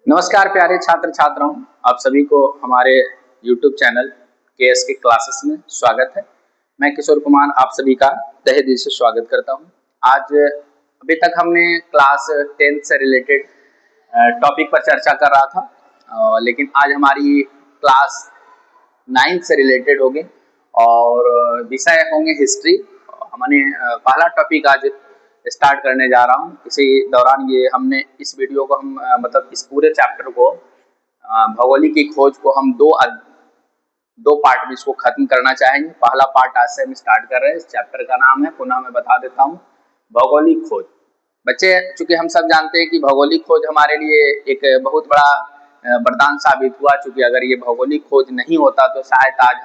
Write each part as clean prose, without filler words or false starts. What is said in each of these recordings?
नमस्कार प्यारे छात्र छात्राओं, आप सभी को हमारे YouTube चैनल के क्लासेस में स्वागत है। मैं किशोर कुमार आप सभी का तहे दिल से स्वागत करता हूं। आज अभी तक हमने क्लास 10th से रिलेटेड टॉपिक पर चर्चा कर रहा था, लेकिन आज हमारी क्लास 9th से रिलेटेड होगी और विषय होंगे हिस्ट्री। हमने पहला टॉपिक आज स्टार्ट करने जा रहा हूँ। इसी दौरान ये हमने इस वीडियो को हम मतलब इस पूरे चैप्टर को भौगोलिक की खोज को हम दो पार्ट में इसको खत्म करना चाहेंगे। पहला पार्ट आज से हम स्टार्ट कर रहे हैं। इस चैप्टर का नाम है, पुनः मैं बता देता हूँ, भौगोलिक खोज। बच्चे, चूंकि हम सब जानते हैं कि भौगोलिक खोज हमारे लिए एक बहुत बड़ा वरदान साबित हुआ। चूंकि अगर ये भौगोलिक खोज नहीं होता तो शायद आज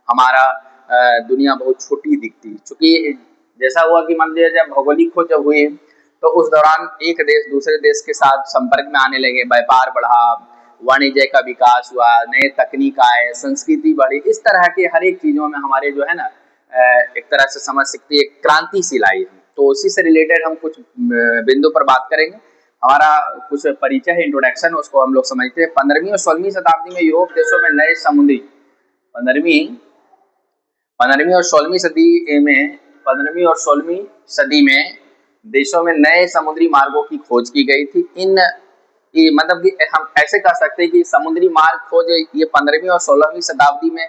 हमारा दुनिया बहुत छोटी दिखती। चूंकि जैसा हुआ कि मान लीजिए जब भौगोलिक खोज जब हुई तो उस दौरान एक देश दूसरे देश के साथ संपर्क में आने लगे, व्यापार बढ़ा, वाणिज्य का विकास हुआ, नए तकनीक आए, संस्कृति बढ़ी। इस तरह के हर एक चीजों में हमारे जो है ना एक तरह से समझ सकते हैं क्रांतिशील आई है। तो उसी से रिलेटेड हम कुछ बिंदु पर बात करेंगे। हमारा कुछ परिचय है, इंट्रोडक्शन, उसको हम लोग समझते हैं। 15वीं और 16वीं शताब्दी में यूरोप देशों में नए समुद्री 15वीं और 16वीं सदी में 15वीं और 16वीं सदी में देशों में नए समुद्री मार्गों की खोज की गई थी। मतलब कि हम ऐसे कह सकते हैं कि समुद्री मार्ग खोज ये 15वीं और 16वीं शताब्दी में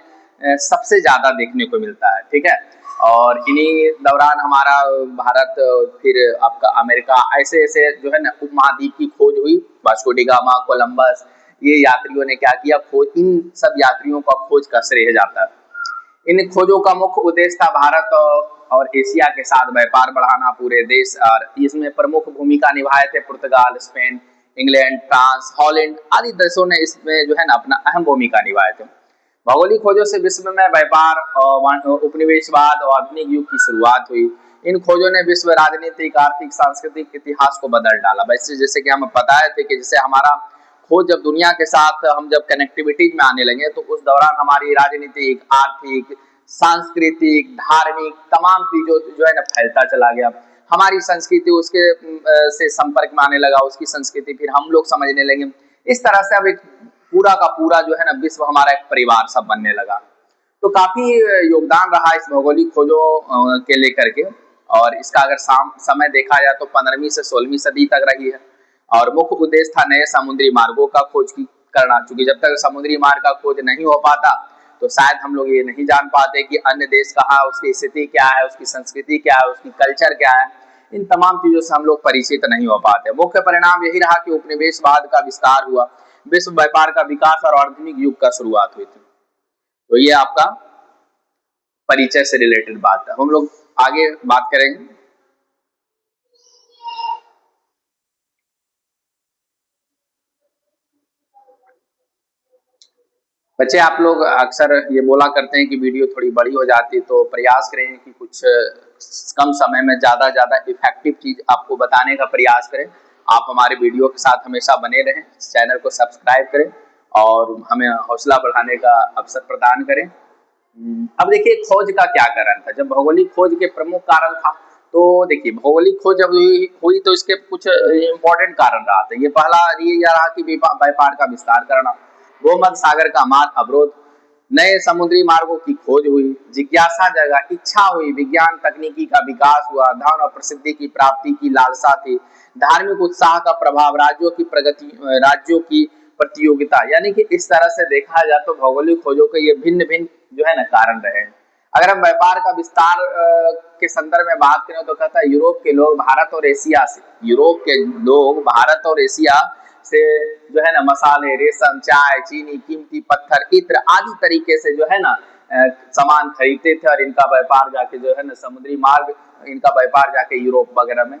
सबसे ज्यादा देखने को मिलता है। ठीक है, और इन्हीं दौरान हमारा भारत, फिर आपका अमेरिका, ऐसे ऐसे जो है ना उपमहाद्वीप की खोज हुई। वास्को डी गामा, कोलंबस, ये यात्रियों ने क्या किया, खोज। इन सब यात्रियों का खोज का श्रेय जाता है। इन खोजों का मुख्य उद्देश्य था भारत और एशिया के साथ व्यापार बढ़ाना पूरे देश, और इसमें प्रमुख भूमिका निभाए थे पुर्तगाल, स्पेन, इंग्लैंड, फ्रांस, हॉलैंड आदि देशों ने इसमें जो है ना अपना अहम भूमिका निभाए थे। भौगोलिक खोजों से विश्व में व्यापार और उपनिवेशवाद और आधुनिक युग की शुरुआत हुई। इन खोजों ने विश्व राजनीतिक, आर्थिक, सांस्कृतिक इतिहास को बदल डाला। वैसे जैसे कि हमें बताए थे कि जैसे हमारा खोज जब दुनिया के साथ हम जब कनेक्टिविटी में आने लगे तो उस दौरान हमारी राजनीतिक, आर्थिक, सांस्कृतिक, धार्मिक तमाम चीजों जो है ना फैलता चला गया। हमारी संस्कृति उसके से संपर्क में आने लगा, उसकी संस्कृति फिर हम लोग समझने लगे। इस तरह से अब एक पूरा का पूरा जो है ना विश्व हमारा एक परिवार सब बनने लगा। तो काफी योगदान रहा इस भौगोलिक खोजों के लेकर के। और इसका अगर समय देखा जाए तो 15वीं से 16वीं सदी तक रही है। और मुख्य उद्देश्य था नए समुद्री मार्गों का खोज करना। चूंकि जब तक समुद्री मार्ग का खोज नहीं हो पाता तो शायद हम लोग ये नहीं जान पाते कि अन्य देश कहाँ, उसकी स्थिति क्या है, उसकी संस्कृति क्या है, उसकी कल्चर क्या है। इन तमाम चीजों से हम लोग परिचित नहीं हो पाते। मुख्य परिणाम यही रहा कि उपनिवेशवाद का विस्तार हुआ, विश्व व्यापार का विकास और आधुनिक युग का शुरुआत हुई थी। तो ये आपका परिचय से रिलेटेड बात है। हम लोग आगे बात करेंगे। बच्चे, आप लोग अक्सर ये बोला करते हैं कि वीडियो थोड़ी बड़ी हो जाती है, तो प्रयास करें कि कुछ कम समय में ज्यादा इफेक्टिव चीज आपको बताने का प्रयास करें। आप हमारे वीडियो के साथ हमेशा बने रहें, चैनल को सब्सक्राइब करें और हमें हौसला बढ़ाने का अवसर प्रदान करें। अब देखिए खोज का क्या कारण था। जब भौगोलिक खोज के प्रमुख कारण था तो देखिए भौगोलिक खोज जब हुई तो इसके कुछ इंपॉर्टेंट कारण रहा था। ये पहला ये रहा कि व्यापार का विस्तार करना, भूमध्य सागर का मार्ग अवरोध, नए समुद्री मार्गों की खोज हुई, जिज्ञासा जगह, इच्छा हुई, विज्ञान तकनीकी का विकास हुआ, धन और प्रसिद्धि की प्राप्ति की लालसा थी, धार्मिक उत्साह का प्रभाव, राज्यों की प्रगति, राज्यों की प्रतियोगिता। यानी कि इस तरह से देखा जाए तो भौगोलिक खोजों के ये भिन्न भिन्न जो है ना कारण रहे। अगर हम व्यापार का विस्तार के संदर्भ में बात करें तो कहता है यूरोप के लोग भारत और एशिया से, यूरोप के लोग भारत और एशिया से जो है ना मसाले, रेशम, चाय, चीनी, कीमती पत्थर, इत्र आदि तरीके से जो है ना सामान खरीदते थे और इनका व्यापार जाके जो है ना समुद्री मार्ग, इनका व्यापार जाके यूरोप वगैरह में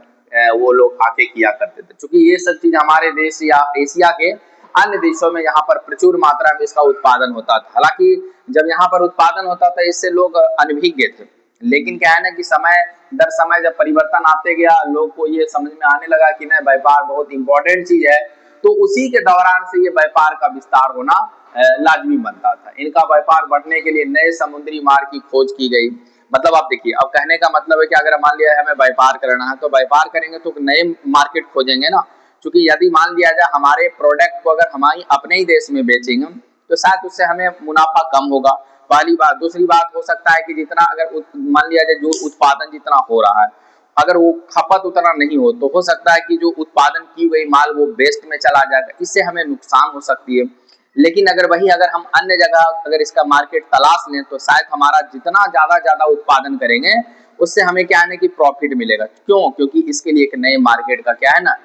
वो लोग आके किया करते थे। क्योंकि ये सब चीज हमारे देश या एशिया के अन्य देशों में यहाँ पर प्रचुर मात्रा में इसका उत्पादन होता था। हालांकि जब यहाँ पर उत्पादन होता था इससे लोग अनभिज्ञ थे, लेकिन क्या है ना कि समय दर समय जब परिवर्तन आते गया, लोग को ये समझ में आने लगा कि नहीं व्यापार बहुत इंपॉर्टेंट चीज है, तो उसी के दौरान से ये व्यापार का विस्तार होना लाजमी बनता था। इनका व्यापार बढ़ने के लिए नए समुद्री मार्ग की खोज की गई। मतलब आप देखिए, अब कहने का मतलब है कि अगर मान लिया हमें व्यापार करना है तो व्यापार करेंगे तो नए मार्केट खोजेंगे ना। क्योंकि यदि मान लिया जाए हमारे प्रोडक्ट को अगर हमारी अपने ही देश में बेचेंगे तो शायद उससे हमें मुनाफा कम होगा, पहली बात। दूसरी बात हो सकता है कि जितना अगर मान लिया जाए जो उत्पादन जितना हो रहा है अगर वो खपत उतना नहीं हो तो हो सकता है कि जो उत्पादन की गई माल वो वेस्ट में चला जाएगा, इससे हमें नुकसान हो सकती है। लेकिन अगर हम अन्य जगह अगर इसका मार्केट तलाश लें तो शायद हमारा जितना ज्यादा उत्पादन करेंगे उससे हमें क्या है ना कि प्रॉफिट मिलेगा। क्यों? क्योंकि इसके लिए एक नए मार्केट का क्या है ना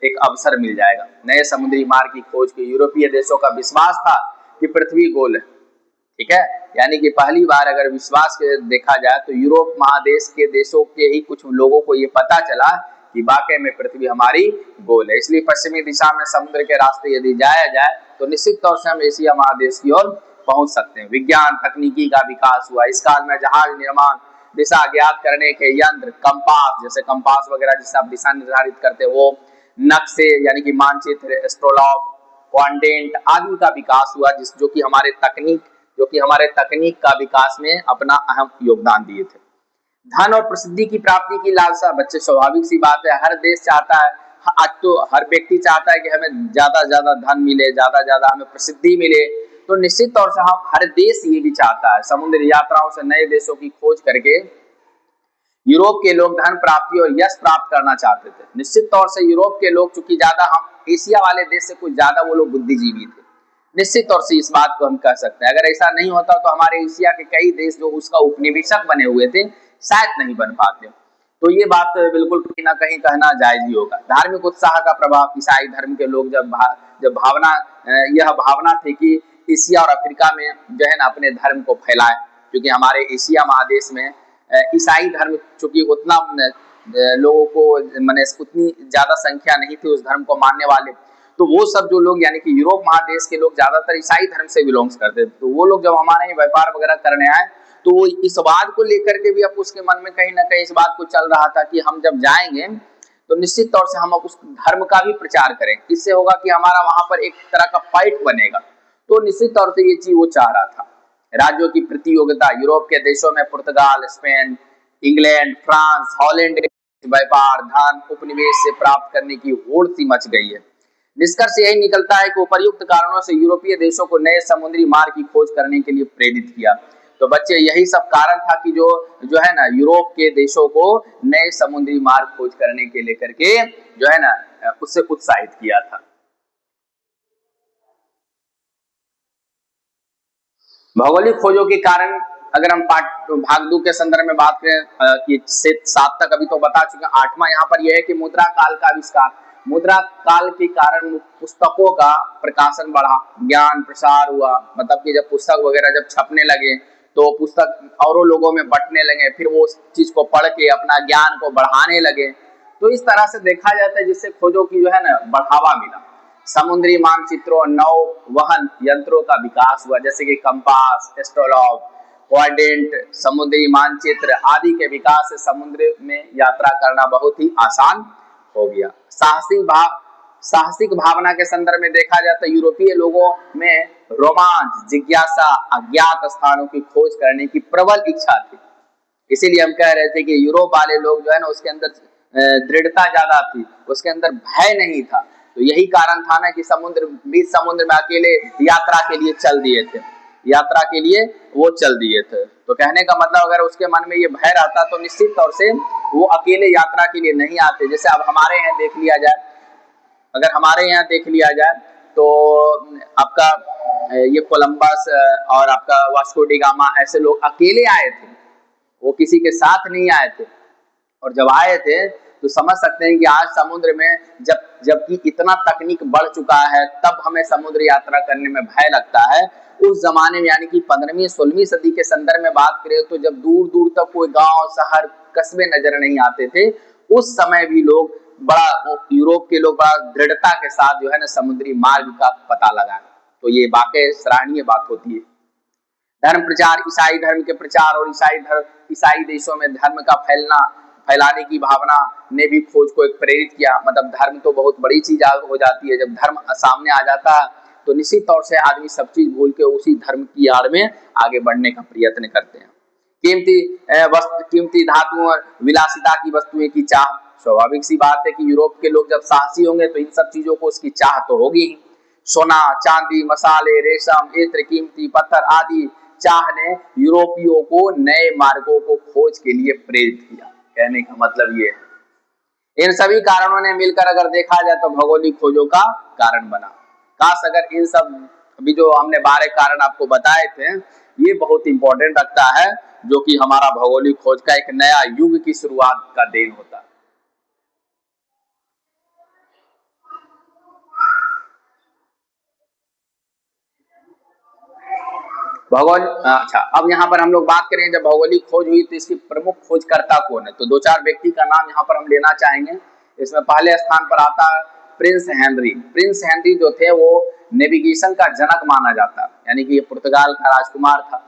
एक अवसर मिल जाएगा। नए समुद्री मार्ग की खोज के यूरोपीय देशों का विश्वास था कि पृथ्वी गोल है, ठीक है, यानी कि पहली बार अगर विश्वास के देखा जाए तो यूरोप महादेश के देशों के ही कुछ लोगों को ये पता चला कि वाकई में पृथ्वी हमारी गोल है। इसलिए पश्चिमी दिशा में समुद्र के रास्ते यदि जाया जाए तो निश्चित तौर से हम एशिया महादेश की ओर पहुंच सकते हैं। विज्ञान तकनीकी का विकास हुआ, इस काल में जहाज निर्माण, दिशा ज्ञात करने के यंत्र, कंपास, जैसे कंपास वगैरह जिससे आप दिशा निर्धारित करते हो वो, नक्शे यानी कि मानचित्र, एस्ट्रोलॉब, क्वाड्रेंट आदि का विकास हुआ जो कि हमारे तकनीक का विकास में अपना अहम योगदान दिए थे। धन और प्रसिद्धि की प्राप्ति की लालसा, बच्चे स्वाभाविक सी बात है, हर देश चाहता है, आज तो हर व्यक्ति चाहता है कि हमें ज्यादा धन मिले, ज्यादा हमें प्रसिद्धि मिले। तो निश्चित तौर से हम हर देश ये भी चाहता है। समुद्री यात्राओं से नए देशों की खोज करके यूरोप के लोग धन प्राप्ति और यश प्राप्त करना चाहते थे। निश्चित तौर से यूरोप के लोग चूंकि ज्यादा हम एशिया वाले देश से कुछ ज्यादा वो लोग बुद्धिजीवी थे, निश्चित तौर से इस बात को हम कह सकते हैं। अगर ऐसा नहीं होता तो हमारे एशिया के कई देश जो उसका उपनिवेशक बने हुए थे शायद नहीं बन पाते। तो ये बात बिल्कुल कहीं ना कहीं कहना जायज ही होगा। धार्मिक उत्साह का प्रभाव, ईसाई धर्म के लोग जब यह भावना थी कि एशिया और अफ्रीका में जो है ना अपने धर्म को फैलाए, क्योंकि हमारे एशिया महादेश में ईसाई धर्म चूंकि उतना लोगों को मैंने उतनी ज्यादा संख्या नहीं थी उस धर्म को मानने वाले, तो वो सब जो लोग यानी कि यूरोप महादेश के लोग ज्यादातर ईसाई धर्म से बिलोंग्स करते थे। तो वो लोग जब हमारे यहाँ व्यापार वगैरह करने आए तो वो इस बात को लेकर के भी अब उसके मन में कहीं ना कहीं इस बात को चल रहा था कि हम जब जाएंगे तो निश्चित तौर से हम उस धर्म का भी प्रचार करें, इससे होगा कि हमारा वहां पर एक तरह का फाइट बनेगा। तो निश्चित तौर से ये चीज वो चाह रहा था। राज्यों की प्रतियोगिता, यूरोप के देशों में पुर्तगाल, स्पेन, इंग्लैंड, फ्रांस, हॉलैंड व्यापार, धन, उपनिवेश से प्राप्त करने की होड़ सी मच गई है। निष्कर्ष यही निकलता है कि उपर्युक्त कारणों से यूरोपीय देशों को नए समुद्री मार्ग की खोज करने के लिए प्रेरित किया। तो बच्चे यही सब कारण था कि जो है ना यूरोप के देशों को नए समुद्री मार्ग खोज करने के लेकर के जो है ना उससे उत्साहित किया था। भौगोलिक खोजों के कारण अगर हम भाग 2 के संदर्भ में बात करें कि 7 तक अभी तो बता चुके हैं, 8वां यहाँ पर यह है कि मुद्रा काल का आविष्कार। मुद्रा काल के कारण पुस्तकों का प्रकाशन बढ़ा, ज्ञान प्रसार हुआ, मतलब कि जब पुस्तक वगैरह जब छपने लगे तो पुस्तक औरों लोगों में बंटने लगे, फिर वो उस चीज को पढ़ के अपना ज्ञान को बढ़ाने लगे। तो इस तरह से देखा जाता है जिससे खोजों की जो है ना बढ़ावा मिला। समुद्री मानचित्रों, नौ वहन यंत्रों का विकास हुआ, जैसे कि कंपास, एस्ट्रोलॉब, क्वाड्रेंट, समुद्री मानचित्र आदि के विकास से समुद्र में यात्रा करना बहुत ही आसान हो गया। साहसिक भावना के संदर्भ में देखा जाए तो यूरोपीय लोगों में रोमांच, जिज्ञासा, अज्ञात स्थानों की खोज करने की प्रबल इच्छा थी। इसीलिए हम कह रहे थे कि यूरोप वाले लोग जो है ना उसके अंदर दृढ़ता ज्यादा थी, उसके अंदर भय नहीं था। तो यही कारण था ना कि बीच समुद्र में अकेले यात्रा के लिए चल दिए थे, यात्रा के लिए वो चल दिए थे। तो कहने का मतलब अगर उसके मन में ये भय रहता तो निश्चित तौर से वो अकेले यात्रा के लिए नहीं आते। जैसे अब हमारे यहाँ देख लिया जाए, अगर हमारे यहाँ देख लिया जाए तो आपका ये कोलंबस और आपका वास्को डी गामा ऐसे लोग अकेले आए थे, वो किसी के साथ नहीं आए थे। और जब आए थे तो समझ सकते हैं कि आज समुद्र में जबकि इतना तकनीक बढ़ चुका है तब हमें समुद्र यात्रा करने में भय लगता है। उस जमाने में यानी कि 15वीं 16वीं सदी के संदर्भ में बात करें तो जब दूर दूर तक कोई गांव, शहर, कस्बे नजर नहीं आते थे, उस समय भी लोग यूरोप के लोग बड़ा दृढ़ता के साथ जो है ना समुद्री मार्ग का पता लगाए। तो ये वाकई सराहनीय बात होती है। धर्म प्रचार, ईसाई धर्म के प्रचार और ईसाई देशों में धर्म का फैलाने की भावना ने भी खोज को एक प्रेरित किया। मतलब धर्म तो बहुत बड़ी चीज हो जाती है, जब धर्म सामने आ जाता है तो निश्चित तौर से आदमी सब चीज भूल के उसी धर्म की आड़ में आगे बढ़ने का प्रयत्न करते हैं। कीमती धातुओं और विलासिता की वस्तुएं की चाह, स्वाभाविक सी बात है कि यूरोप के लोग जब साहसी होंगे तो इन सब चीजों को उसकी चाह तो होगी ही। सोना, चांदी, मसाले, रेशम, इत्र, कीमती पत्थर आदि चाह ने यूरोपियों को नए मार्गों को खोज के लिए प्रेरित किया। कहने का मतलब ये है इन सभी कारणों ने मिलकर अगर देखा जाए तो भौगोलिक खोजों का कारण बना। काश अगर इन सब अभी जो हमने 12 कारण आपको बताए थे ये बहुत इंपॉर्टेंट रखता है, जो कि हमारा भौगोलिक खोज का एक नया युग की शुरुआत का देन होता है। भौगोल अच्छा, अब यहाँ पर हम लोग बात करें जब भौगोलिक खोज हुई तो इसकी प्रमुख खोजकर्ता कौन है, तो दो चार व्यक्ति का नाम यहाँ पर हम लेना चाहेंगे। इसमें पहले स्थान पर आता है प्रिंस हेनरी। प्रिंस हेनरी जो थे वो नेविगेशन का जनक माना जाता है, यानी कि ये पुर्तगाल का राजकुमार था।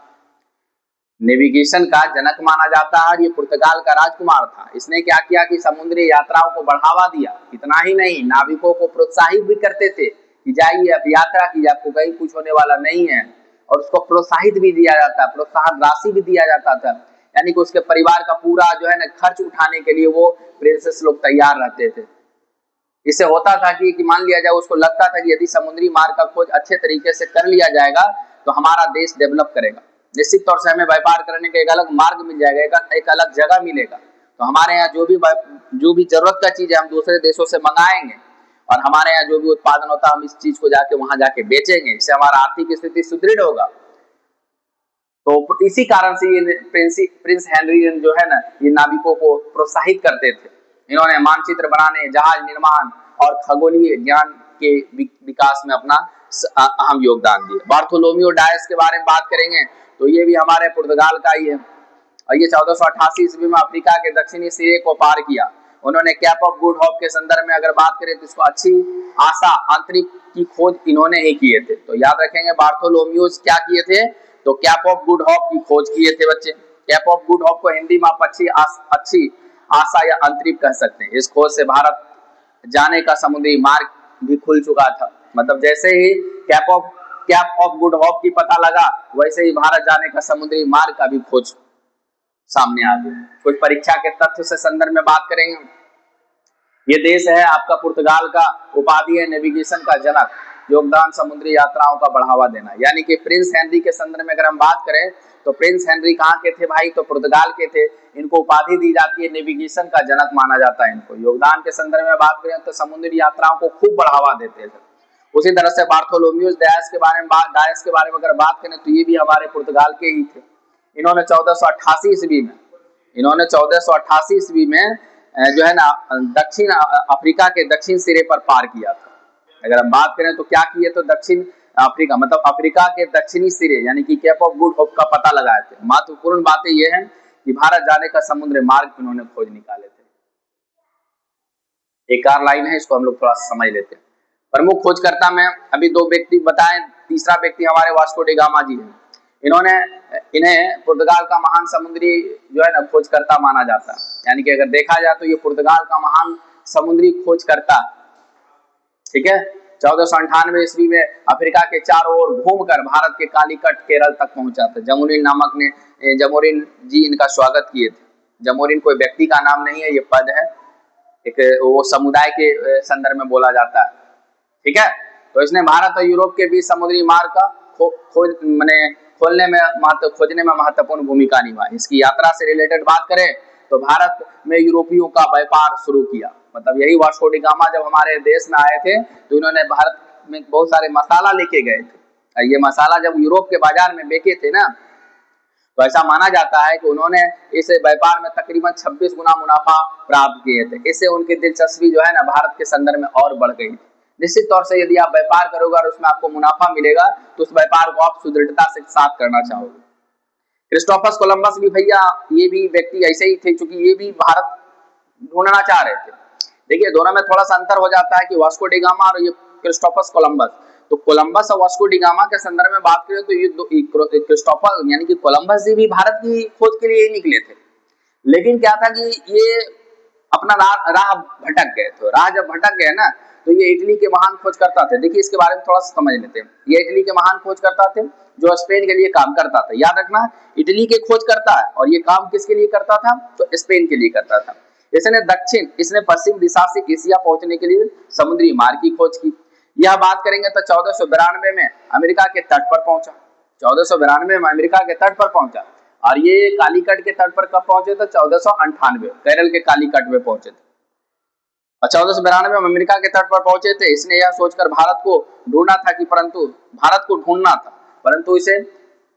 नेविगेशन का जनक माना जाता है और ये पुर्तगाल का राजकुमार था। इसने क्या किया कि समुद्री यात्राओं को बढ़ावा दिया। इतना ही नहीं, नाविकों को प्रोत्साहित भी करते थे कि जाइए अब यात्रा कीजिए, आपको कहीं कुछ होने वाला नहीं है। और उसको प्रोत्साहित भी दिया जाता है, प्रोत्साहन राशि भी दिया जाता था, यानी कि उसके परिवार का पूरा जो है ना खर्च उठाने के लिए वो प्रिंसेस लोग तैयार रहते थे। इससे होता था कि मान लिया जाए, उसको लगता था कि यदि समुद्री मार्ग का खोज अच्छे तरीके से कर लिया जाएगा तो हमारा देश डेवलप करेगा, निश्चित तौर से हमें व्यापार करने का एक अलग मार्ग मिल जाएगा, एक अलग जगह मिलेगा। तो हमारे यहाँ जो भी जरूरत का चीज है हम दूसरे देशों से मंगाएंगे और हमारे यहाँ जो भी उत्पादन होता है हम इस चीज को जाके वहां जाके बेचेंगे, इससे हमारा आर्थिक स्थिति सुदृढ़ होगा। तो इसी कारण से ये प्रिंस हेनरी जो है ना ये नाविकों को प्रोत्साहित करते थे। इन्होंने मानचित्र बनाने, जहाज निर्माण और खगोलीय ज्ञान के विकास में अपना अहम योगदान दिया। बार्थोलोमियो डायस के बारे में बात करेंगे तो ये भी हमारे पुर्तगाल का ही है और ये 1488 ईस्वी में अफ्रीका के दक्षिणी सिरे को पार किया। उन्होंने कैप ऑफ गुड होप के संदर्भ में अगर बात करें तो इसको अच्छी आशा अंतरिक्ष की खोज इन्होंने ही किए थे। तो याद रखेंगे बार्थोलोमियोस क्या किए थे, तो कैप ऑफ गुड होप की खोज किए थे बच्चे। कैप ऑफ गुड होप को हिंदी में आप अच्छी आशा या अंतरिक्ष कह सकते हैं। इस खोज से भारत जाने का समुद्री मार्ग भी खुल चुका था। मतलब जैसे ही कैप ऑफ गुड होप की पता लगा वैसे ही भारत जाने का समुद्री मार्ग का भी खोज सामने आ गया। कुछ परीक्षा के तथ्य से संदर्भ में बात करेंगे। ये देश है आपका पुर्तगाल का, उपाधि है नेविगेशन का जनक, योगदान समुद्री यात्राओं का बढ़ावा देना। यानी कि प्रिंस हेनरी के संदर्भ में अगर हम बात करें तो प्रिंस हेनरी कहाँ के थे भाई, तो पुर्तगाल के थे। इनको उपाधि दी जाती है नेविगेशन का जनक माना जाता है इनको। योगदान के संदर्भ में बात करें तो समुद्री यात्राओं को खूब बढ़ावा देते थे। उसी तरह से बार्थोलोमियोस डायस के बारे में अगर बात करें तो ये भी हमारे पुर्तगाल के ही थे। इन्होंने 1488 ईस्वी में जो है ना दक्षिण अफ्रीका के दक्षिण सिरे पर पार किया था। अगर हम बात करें तो क्या किए, तो दक्षिण अफ्रीका मतलब अफ्रीका के दक्षिणी सिरे यानी कि कैप ऑफ गुड होप का पता लगाए थे। महत्वपूर्ण बातें ये हैं कि भारत जाने का समुद्र मार्ग इन्होंने खोज निकाले थे। एक और लाइन है, इसको हम लोग थोड़ा समझ लेते हैं। प्रमुख खोजकर्ता में अभी दो व्यक्ति बताएं, तीसरा व्यक्ति हमारे वास्को डी गामा जी हैं। इन्हें पुर्तगाल का महान समुद्री जो है ना खोजकर्ता माना जाता है। यानी कि अगर देखा जाए तो ये पुर्तगाल का महान समुद्री खोजकर्ता, ठीक है। 1498 ईस्वी में अफ्रीका के चारों ओर घूमकर भारत के कालीकट केरल तक पहुंचा था। जमोरिन जी इनका स्वागत किए थे। जमोरिन कोई व्यक्ति का नाम नहीं है, ये पद है, एक वो समुदाय के संदर्भ में बोला जाता है, ठीक है। तो इसने भारत और यूरोप के बीच समुद्री मार्ग का खोजने में महत्वपूर्ण भूमिका निभाई। इसकी यात्रा से रिलेटेड बात करें तो भारत में यूरोपियों का व्यापार शुरू किया। मतलब यही वास्को डी गामा जब हमारे देश में आए थे तो इन्होंने भारत में बहुत सारे मसाला लेके गए थे। ये मसाला जब यूरोप के बाजार में बेचे थे ना, तो ऐसा माना जाता है कि उन्होंने इस व्यापार में तकरीबन 26 गुना मुनाफा प्राप्त किए थे। इससे उनकी दिलचस्पी जो है ना भारत के संदर्भ में और बढ़ गई थी। निश्चित तौर से यदि आप व्यापार करोगे और उसमें आपको मुनाफा मिलेगा तो उस व्यापार को आप सुदृढ़ता से साथ करना चाहोगे। क्रिस्टोफर कोलंबस भी भैया ये भी व्यक्ति ऐसे ही थे, क्योंकि ये भी भारत ढूंढना चाह रहे थे। देखिए दोनों में थोड़ा सा अंतर हो जाता है कि वास्को डी गामा और ये क्रिस्टोफर कोलंबस। तो कोलंबस और वास्को डी गामा के संदर्भ में बात करें तो ये क्रिस्टोफर यानी कि कोलंबस जी भी भारत की खोज के लिए ही निकले थे। लेकिन क्या था कि ये अपना राह भटक गए। तो राह जब भटक गए ना तो ये इटली के महान खोजकर्ता थे। देखिए इसके बारे में थोड़ा सा समझ लेते हैं। ये इटली के महान खोजकर्ता थे जो स्पेन के लिए काम करता था। याद रखना इटली के खोजकर्ता है और ये काम किसके लिए करता था, तो स्पेन के लिए करता था। इसने पश्चिम दिशा से एशिया पहुंचने के लिए समुद्री मार्ग की खोज की। यह बात करेंगे तो 1492 में अमेरिका के तट पर पहुंचा। 1492 में अमेरिका के तट पर पहुंचा। और ये कालीकट के तट पर कब पहुंचे? तो 1498 केरल के कालीकट में पहुंचे थे। और 1492 में अमेरिका के तट पर पहुंचे थे। इसने यह सोचकर भारत को ढूंढना था कि परंतु इसे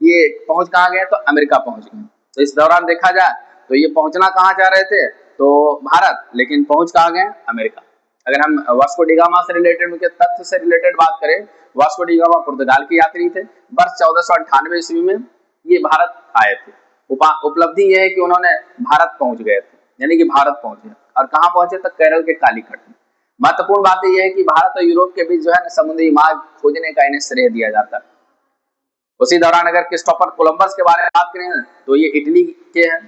ये पहुंच कहाँ गए? तो अमेरिका पहुंच गए। तो इस दौरान देखा जाए तो ये पहुंचना कहाँ चाह रहे थे? तो भारत, लेकिन पहुंच कहाँ गए? अमेरिका। अगर हम वास्को डी गामा से रिलेटेड, उनके तथ्य से रिलेटेड बात करें, वास्को डी गामा पुर्तगाल के यात्री थे। वर्ष 1498 ईस्वी में ये भारत आए थे। उपलब्धि यह है कि उन्होंने भारत पहुंच गए थे, यानी कि भारत पहुंचे। और कहाँ पहुंचे? तो केरल के कालीकट में। महत्वपूर्ण बात यह है कि भारत और यूरोप के बीच जो है समुद्री मार्ग खोजने का इन्हें श्रेय दिया जाता है। उसी दौरान अगर क्रिस्टोफर कोलंबस के बारे में बात करें तो ये इटली के हैं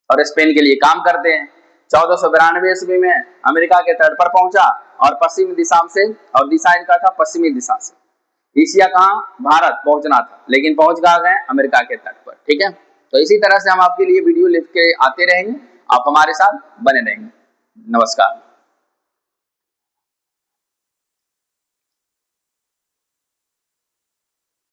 और स्पेन के लिए काम करते हैं। 1492 ईस्वी में अमेरिका के तट पर पहुंचा और पश्चिमी दिशा से, और दिशा इनका था पश्चिमी दिशा से। एशिया कहाँ? भारत पहुंचना था, लेकिन पहुंच कहाँ गए? अमेरिका के तट पर। ठीक है, तो इसी तरह से हम आपके लिए वीडियो लेके आते रहेंगे। आप हमारे साथ बने रहेंगे। नमस्कार।